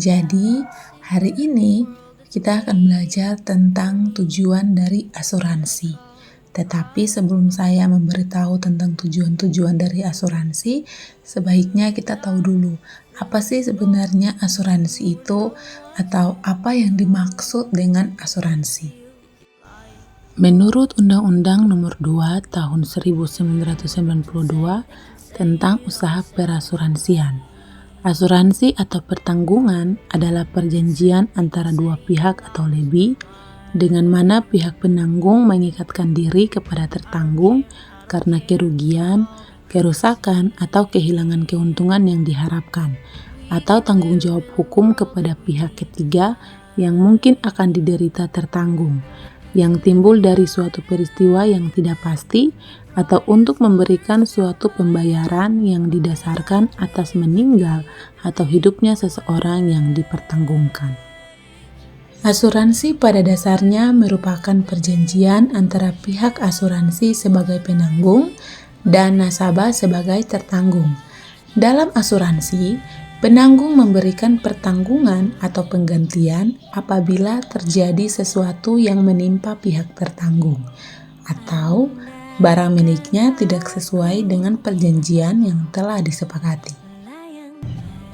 Jadi, hari ini kita akan belajar tentang tujuan dari asuransi. Tetapi sebelum saya memberitahu tentang tujuan-tujuan dari asuransi, sebaiknya kita tahu dulu apa sih sebenarnya asuransi itu atau apa yang dimaksud dengan asuransi. Menurut Undang-Undang Nomor 2 Tahun 1992 tentang usaha perasuransian, asuransi atau pertanggungan adalah perjanjian antara dua pihak atau lebih, dengan mana pihak penanggung mengikatkan diri kepada tertanggung karena kerugian, kerusakan, atau kehilangan keuntungan yang diharapkan, atau tanggung jawab hukum kepada pihak ketiga yang mungkin akan diderita tertanggung, yang timbul dari suatu peristiwa yang tidak pasti, atau untuk memberikan suatu pembayaran yang didasarkan atas meninggal atau hidupnya seseorang yang dipertanggungkan. Asuransi pada dasarnya merupakan perjanjian antara pihak asuransi sebagai penanggung dan nasabah sebagai tertanggung. Dalam asuransi, penanggung memberikan pertanggungan atau penggantian apabila terjadi sesuatu yang menimpa pihak tertanggung, atau barang miliknya tidak sesuai dengan perjanjian yang telah disepakati.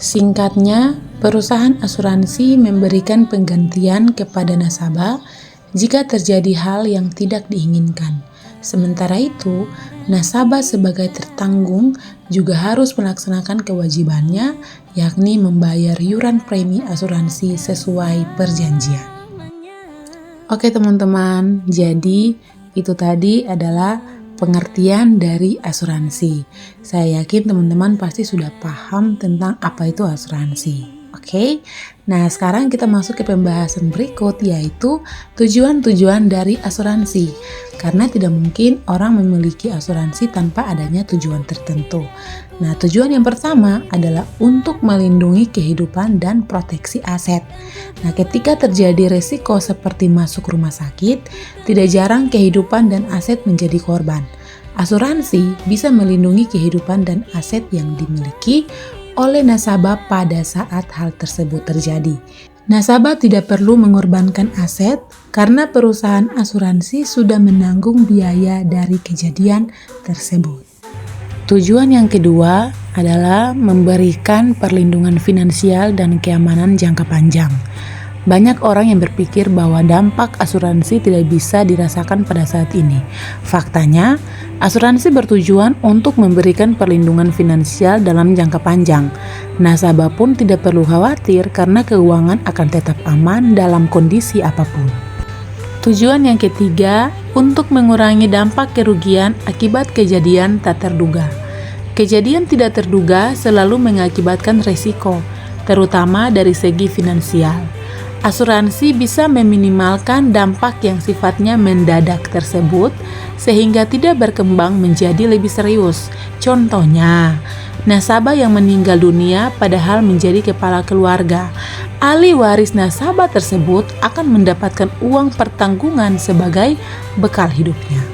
Singkatnya, perusahaan asuransi memberikan penggantian kepada nasabah jika terjadi hal yang tidak diinginkan. Sementara itu, nasabah sebagai tertanggung juga harus melaksanakan kewajibannya, yakni membayar iuran premi asuransi sesuai perjanjian. Oke teman-teman, jadi itu tadi adalah pengertian dari asuransi. Saya yakin teman-teman pasti sudah paham tentang apa itu asuransi. Oke, nah sekarang kita masuk ke pembahasan berikut, yaitu tujuan-tujuan dari asuransi. Karena tidak mungkin orang memiliki asuransi tanpa adanya tujuan tertentu. Nah, tujuan yang pertama adalah untuk melindungi kehidupan dan proteksi aset. Nah, ketika terjadi resiko seperti masuk rumah sakit, tidak jarang kehidupan dan aset menjadi korban. Asuransi bisa melindungi kehidupan dan aset yang dimiliki oleh nasabah pada saat hal tersebut terjadi. Nasabah tidak perlu mengorbankan aset karena perusahaan asuransi sudah menanggung biaya dari kejadian tersebut. Tujuan yang kedua adalah memberikan perlindungan finansial dan keamanan jangka panjang. Banyak orang yang berpikir bahwa dampak asuransi tidak bisa dirasakan pada saat ini. Faktanya, asuransi bertujuan untuk memberikan perlindungan finansial dalam jangka panjang. Nasabah pun tidak perlu khawatir karena keuangan akan tetap aman dalam kondisi apapun. Tujuan yang ketiga, untuk mengurangi dampak kerugian akibat kejadian tak terduga. Kejadian tidak terduga selalu mengakibatkan resiko, terutama dari segi finansial. Asuransi bisa meminimalkan dampak yang sifatnya mendadak tersebut sehingga tidak berkembang menjadi lebih serius. Contohnya, nasabah yang meninggal dunia padahal menjadi kepala keluarga. Ahli waris nasabah tersebut akan mendapatkan uang pertanggungan sebagai bekal hidupnya.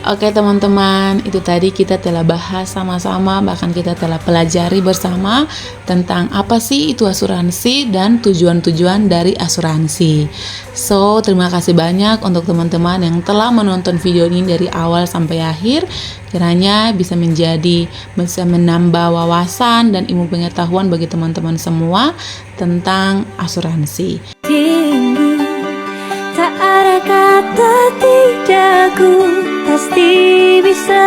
Oke teman-teman, itu tadi kita telah bahas sama-sama, bahkan kita telah pelajari bersama tentang apa sih itu asuransi dan tujuan-tujuan dari asuransi. So, terima kasih banyak untuk teman-teman yang telah menonton video ini dari awal sampai akhir. Kiranya bisa menambah wawasan dan ilmu pengetahuan bagi teman-teman semua tentang asuransi. Tinggi, tak ada kata tidakku. Pasti bisa